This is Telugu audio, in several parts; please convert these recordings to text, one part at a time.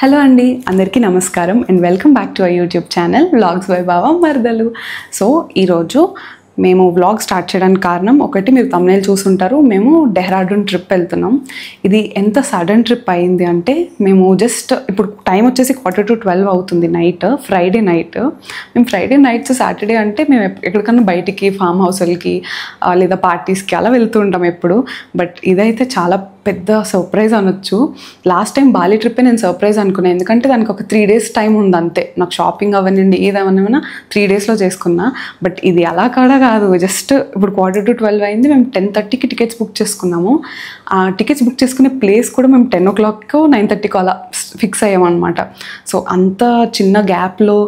హలో అండి, అందరికీ నమస్కారం and welcome back to our YouTube channel vlogs by బావ మరదలు. సో ఈరోజు మేము వ్లాగ్ స్టార్ట్ చేయడానికి కారణం ఒకటి, మీరు తమ్నైల్ చూసుంటారు, మేము డెహ్రాడూన్ ట్రిప్ వెళ్తున్నాం. ఇది ఎంత సడన్ ట్రిప్ అయింది అంటే, మేము జస్ట్ ఇప్పుడు టైం వచ్చేసి 11:45 అవుతుంది నైట్, ఫ్రైడే నైట్. మేము ఫ్రైడే నైట్స్ సాటర్డే అంటే మేము ఎక్కడికన్నా బయటికి ఫామ్ హౌస్లకి లేదా పార్టీస్కి అలా వెళ్తూ ఉంటాం ఎప్పుడు. బట్ ఇదైతే చాలా పెద్ద సర్ప్రైజ్ అనొచ్చు. లాస్ట్ టైం బాలి ట్రిప్పే నేను సర్ప్రైజ్ అనుకున్నాను, ఎందుకంటే దానికి ఒక 3 days టైం ఉంది అంతే. నాకు షాపింగ్ అవన్నీ ఏదేమన్నా 3 daysలో చేసుకున్నా. బట్ ఇది అలా కాడా కాదు, జస్ట్ ఇప్పుడు 11:45 అయింది, మేము 10:30కి టికెట్స్ బుక్ చేసుకున్నాము. ఆ టికెట్స్ బుక్ చేసుకునే ప్లేస్ కూడా మేము 10 o'clock 9:30 అలా ఫిక్స్ అయ్యామన్నమాట. సో అంత చిన్న గ్యాప్లో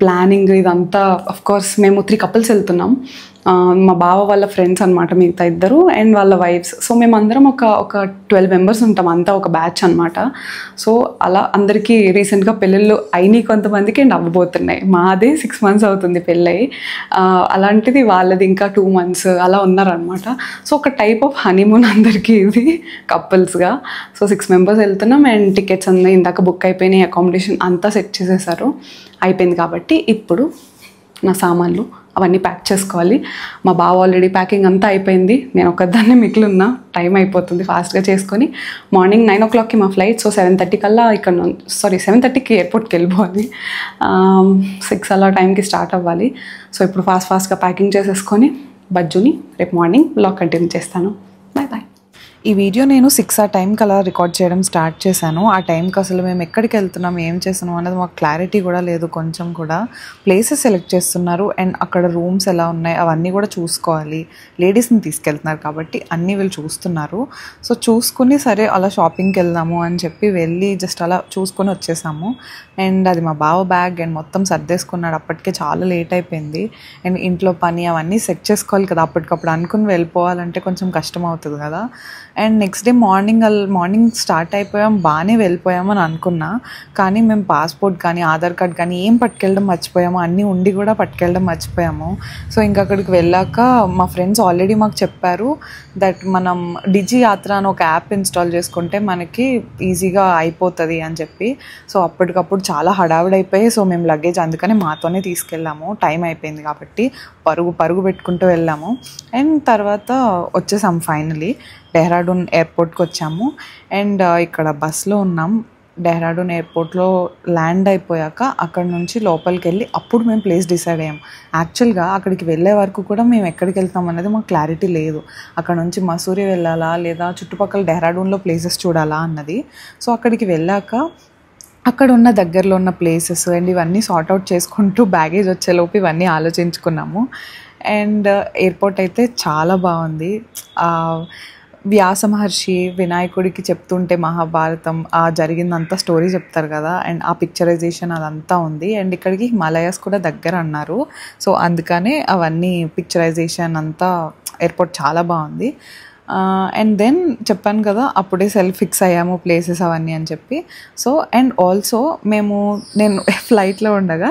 ప్లానింగ్ ఇదంతా. అఫ్కోర్స్ మేము 3 couples వెళ్తున్నాం. మా బావ వాళ్ళ ఫ్రెండ్స్ అనమాట మిగతా ఇద్దరు, అండ్ వాళ్ళ వైఫ్స్. సో మేమందరం ఒక 12 members ఉంటాం, అంతా ఒక బ్యాచ్ అనమాట. సో అలా అందరికీ రీసెంట్గా పెళ్ళిళ్ళు అయినాయి, కొంతమందికి అండ్ అవ్వబోతున్నాయి. మాదే 6 months అవుతుంది పెళ్ళయి, అలాంటిది వాళ్ళది ఇంకా 2 months అలా ఉన్నారనమాట. సో ఒక టైప్ ఆఫ్ హనీమూన్ అందరికీ ఇది కపుల్స్గా. సో 6 members వెళ్తున్నాం అండ్ టికెట్స్ అన్నీ ఇందాక బుక్ అయిపోయినాయి, అకామిడేషన్ అంతా సెట్ చేసేసారు, అయిపోయింది. కాబట్టి ఇప్పుడు నా సామాన్లు అవన్నీ ప్యాక్ చేసుకోవాలి. మా బావ ఆల్రెడీ ప్యాకింగ్ అంతా అయిపోయింది, నేను ఒకదాన్నే మిగిలిన్నా. టైం అయిపోతుంది, ఫాస్ట్గా చేసుకొని మార్నింగ్ 9 o'clockకి మా ఫ్లైట్. సో 7:30 కల్లా ఇక్కడ 7:30కి ఎయిర్పోర్ట్కి వెళ్ళిపోవాలి. 6 అలా టైంకి స్టార్ట్ అవ్వాలి. సో ఇప్పుడు ఫాస్ట్గా ప్యాకింగ్ చేసేసుకొని బజ్జుని రేపు మార్నింగ్ బ్లాగ్ కంటిన్యూ చేస్తాను. Bye bye. ఈ వీడియో నేను 6 ఆ టైంకి అలా రికార్డ్ చేయడం స్టార్ట్ చేశాను. ఆ టైంకి అసలు మేము ఎక్కడికి వెళ్తున్నాం, ఏం చేస్తున్నాం అనేది మాకు క్లారిటీ కూడా లేదు, కొంచెం కూడా. ప్లేసెస్ సెలెక్ట్ చేస్తున్నారు అండ్ అక్కడ రూమ్స్ ఎలా ఉన్నాయి అవన్నీ కూడా చూసుకోవాలి. లేడీస్ని తీసుకెళ్తున్నారు కాబట్టి అన్నీ వీళ్ళు చూస్తున్నారు. సో చూసుకుని సరే అలా షాపింగ్కి వెళ్దాము అని చెప్పి వెళ్ళి జస్ట్ అలా చూసుకొని వచ్చేసాము. అండ్ అది మా బావ బ్యాగ్ అండ్ మొత్తం సర్దేసుకున్నాడు. అప్పటికే చాలా లేట్ అయిపోయింది అండ్ ఇంట్లో పని అవన్నీ సెట్ చేసుకోవాలి కదా, అప్పటికప్పుడు అనుకుని వెళ్ళిపోవాలంటే కొంచెం కష్టం అవుతుంది కదా. And next day morning start అయిపోయాం, బాగానే వెళ్ళిపోయాము అని అనుకున్నా. కానీ మేము పాస్పోర్ట్ కానీ ఆధార్ కార్డ్ కానీ ఏం పట్టుకెళ్ళడం మర్చిపోయాము, అన్నీ ఉండి కూడా పట్టుకెళ్ళడం మర్చిపోయాము. సో ఇంకా అక్కడికి వెళ్ళాక మా ఫ్రెండ్స్ ఆల్రెడీ మాకు చెప్పారు దట్ మనం డిజి యాత్ర అని ఒక యాప్ ఇన్స్టాల్ చేసుకుంటే మనకి ఈజీగా అయిపోతుంది అని చెప్పి. సో అప్పటికప్పుడు చాలా హడావిడైపోయి సో మేము లగేజ్ అందుకని మాతోనే తీసుకెళ్ళాము, టైం అయిపోయింది కాబట్టి. పరుగు పెట్టుకుంటూ వెళ్ళాము అండ్ తర్వాత వచ్చేసాం ఫైనలీ. డెహ్రాడూన్ ఎయిర్పోర్ట్కి వచ్చాము అండ్ ఇక్కడ బస్లో ఉన్నాం. డెహ్రాడూన్ ఎయిర్పోర్ట్లో ల్యాండ్ అయిపోయాక అక్కడ నుంచి లోపలికి వెళ్ళి అప్పుడు మేము ప్లేస్ డిసైడ్ అయ్యాం. యాక్చువల్గా అక్కడికి వెళ్ళే వరకు కూడా మేము ఎక్కడికి వెళ్తాం అనేది మాకు క్లారిటీ లేదు. అక్కడ నుంచి మసూరి వెళ్ళాలా లేదా చుట్టుపక్కల డెహ్రాడూన్లో ప్లేసెస్ చూడాలా అన్నది. సో అక్కడికి వెళ్ళాక అక్కడ ఉన్న దగ్గరలో ఉన్న ప్లేసెస్ అండ్ ఇవన్నీ సార్ట్అవుట్ చేసుకుంటూ బ్యాగేజ్ వచ్చేలోపు ఇవన్నీ ఆలోచించుకున్నాము. అండ్ ఎయిర్పోర్ట్ అయితే చాలా బాగుంది. వ్యాస మహర్షి వినాయకుడికి చెప్తుంటే మహాభారతం జరిగిందంతా స్టోరీ చెప్తారు కదా, అండ్ ఆ పిక్చరైజేషన్ అదంతా ఉంది. అండ్ ఇక్కడికి హిమాలయాస్ కూడా దగ్గర అన్నారు. సో అందుకనే అవన్నీ పిక్చరైజేషన్ అంతా ఎయిర్పోర్ట్ చాలా బాగుంది. అండ్ దెన్ చెప్పాను కదా అప్పుడే ఫిక్స్ అయ్యాము ప్లేసెస్ అవన్నీ అని చెప్పి. సో అండ్ ఆల్సో నేను ఫ్లైట్లో ఉండగా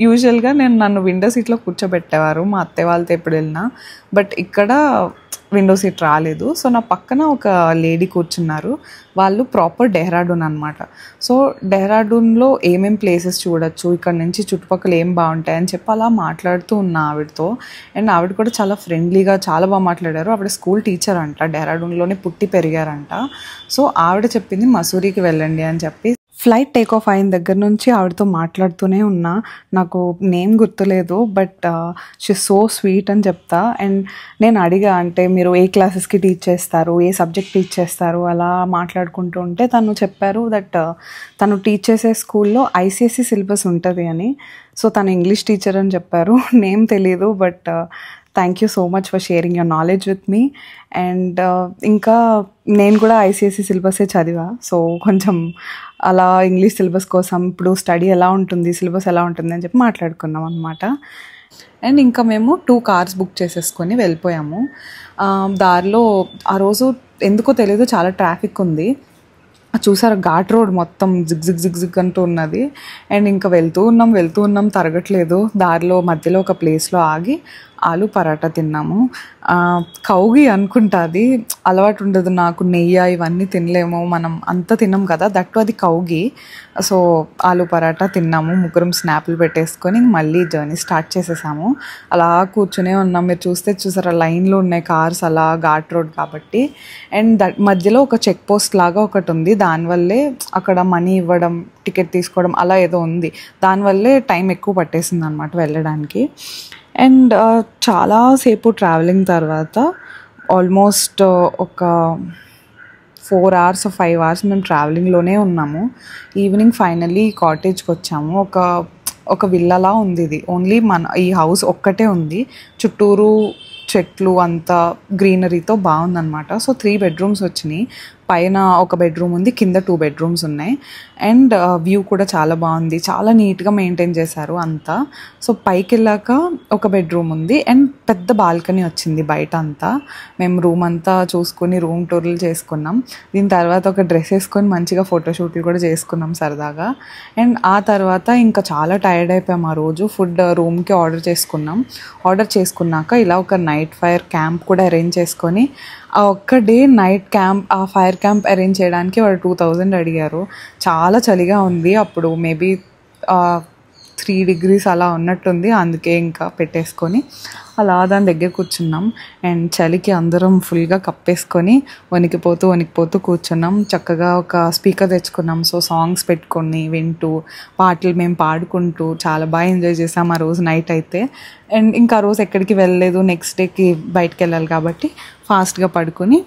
యూజువల్గా నన్ను విండో సీట్లో కూర్చోబెట్టేవారు మా అత్తయ్య వాళ్ళతో ఎప్పుడు వెళ్ళినా. బట్ ఇక్కడ విండో సీట్ రాలేదు. సో నా పక్కన ఒక లేడీ కూర్చున్నారు, వాళ్ళు ప్రాపర్ డెహ్రాడూన్ అనమాట. సో డెహ్రాడూన్లో ఏమేం ప్లేసెస్ చూడొచ్చు, ఇక్కడ నుంచి చుట్టుపక్కల ఏం బాగుంటాయని చెప్పి అలా మాట్లాడుతూ ఉన్నా ఆవిడతో. అండ్ ఆవిడ కూడా చాలా ఫ్రెండ్లీగా చాలా బాగా మాట్లాడారు. ఆవిడ స్కూల్ టీచర్ అంట, డెహ్రాడూన్లోనే పుట్టి పెరిగారంట. సో ఆవిడ చెప్పింది మసూరికి వెళ్ళండి అని చెప్పి. ఫ్లైట్ టేక్ ఆఫ్ అయిన దగ్గర నుంచి ఆవిడతో మాట్లాడుతూనే ఉన్నా. నాకు నేమ్ గుర్తులేదు, బట్ షీ సో స్వీట్ అని చెప్తా. అండ్ నేను అడిగా, అంటే మీరు ఏ క్లాసెస్కి టీచ్ చేస్తారు, ఏ సబ్జెక్ట్ టీచ్ చేస్తారు అలా మాట్లాడుకుంటూ ఉంటే తను చెప్పారు దట్ తను టీచ్ చేసే స్కూల్లో ICSE సిలబస్ ఉంటుంది అని. సో తను ఇంగ్లీష్ టీచర్ అని చెప్పారు. నేమ్ తెలీదు, but thank you so much for sharing your knowledge with me. And ఇంకా నేను కూడా ICSE సిలబసే చదివా. సో కొంచెం అలా ఇంగ్లీష్ సిలబస్ కోసం ఇప్పుడు స్టడీ ఎలా ఉంటుంది, సిలబస్ ఎలా ఉంటుంది అని చెప్పి మాట్లాడుకున్నాం అనమాట. అండ్ ఇంకా మేము 2 cars బుక్ చేసేసుకొని వెళ్ళిపోయాము. దారిలో ఆ రోజు ఎందుకో తెలీదు చాలా ట్రాఫిక్ ఉంది. చూసారు ఘాట్ రోడ్ మొత్తం జిగ్ అంటూ ఉన్నది. అండ్ ఇంకా వెళ్తూ ఉన్నాం తరగట్లేదు. దారిలో మధ్యలో ఒక ప్లేస్లో ఆగి ఆలు పరాటా తిన్నాము. కౌగి అనుకుంటుంది, అలవాటు ఉండదు నాకు, నెయ్యి ఇవన్నీ తినలేము మనం, అంత తిన్నాం కదా, దట్టు అది కౌగి. సో ఆలు పరాటా తిన్నాము, ముగ్గురం స్నాప్లు పెట్టేసుకొని మళ్ళీ జర్నీ స్టార్ట్ చేసేసాము. అలా కూర్చునే ఉన్నాం. మీరు చూసారా లైన్లో ఉన్నాయి కార్స్, అలా ఘాట్ రోడ్ కాబట్టి. అండ్ మధ్యలో ఒక చెక్ పోస్ట్ లాగా ఒకటి ఉంది, దానివల్లే అక్కడ మనీ ఇవ్వడం, టికెట్ తీసుకోవడం అలా ఏదో ఉంది, దానివల్లే టైం ఎక్కువ పట్టేసింది అనమాట వెళ్ళడానికి. అండ్ చాలాసేపు ట్రావెలింగ్ తర్వాత ఆల్మోస్ట్ ఒక 4 hours 5 hours మేము ట్రావెలింగ్లోనే ఉన్నాము. ఈవినింగ్ ఫైనల్లీ కాటేజ్కి వచ్చాము. ఒక విల్లాలా ఉంది ఇది, ఓన్లీ ఈ హౌస్ ఒక్కటే ఉంది, చుట్టూరు చెట్లు అంతా గ్రీనరీతో బాగుందన్నమాట. సో 3 bedrooms వచ్చినాయి. పైన ఒక బెడ్రూమ్ ఉంది, కింద 2 bedrooms ఉన్నాయి. అండ్ వ్యూ కూడా చాలా బాగుంది, చాలా నీట్గా మెయింటైన్ చేశారు అంతా. సో పైకి వెళ్ళాక ఒక బెడ్రూమ్ ఉంది అండ్ పెద్ద బాల్కనీ వచ్చింది బయట అంతా. మేము రూమ్ అంతా చూసుకొని రూమ్ టూర్లు చేసుకున్నాం. దీని తర్వాత ఒక డ్రెస్ వేసుకొని మంచిగా ఫోటోషూట్లు కూడా చేసుకున్నాం సరదాగా. అండ్ ఆ తర్వాత ఇంకా చాలా టైర్డ్ అయిపోయాం ఆ రోజు. ఫుడ్ రూమ్కి ఆర్డర్ చేసుకున్నాక ఇలా ఒక నైట్ ఫైర్ క్యాంప్ కూడా అరేంజ్ చేసుకొని, ఆ ఒక్క డే నైట్ క్యాంప్, ఆ ఫైర్ క్యాంప్ అరేంజ్ చేయడానికి వాళ్ళు 2000 అడిగారు. చాలా చలిగా ఉంది అప్పుడు, మేబీ 3 degrees అలా ఉన్నట్టుంది. అందుకే ఇంకా పెట్టేసుకొని అలా దాని దగ్గర కూర్చున్నాం. అండ్ చలికి అందరం ఫుల్గా కప్పేసుకొని వణికిపోతూ కూర్చున్నాం. చక్కగా ఒక స్పీకర్ తెచ్చుకున్నాం. సో సాంగ్స్ పెట్టుకొని వింటూ, పాటలు మేము పాడుకుంటూ చాలా బాగా ఎంజాయ్ చేసాం ఆ రోజు నైట్ అయితే. అండ్ ఇంకా ఆ రోజు ఎక్కడికి వెళ్ళలేదు, నెక్స్ట్ డేకి బయటకు వెళ్ళాలి కాబట్టి ఫాస్ట్గా పడుకొని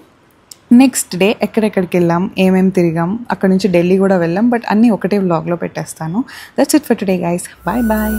నెక్స్ట్ డే ఎక్కడెక్కడికి వెళ్ళాం, ఏమేమి తిరిగాం, అక్కడ నుంచి ఢిల్లీ కూడా వెళ్ళాం. బట్ అన్నీ ఒకటే వ్లాగ్లో పెట్టేస్తాను. That's it for today guys, bye bye.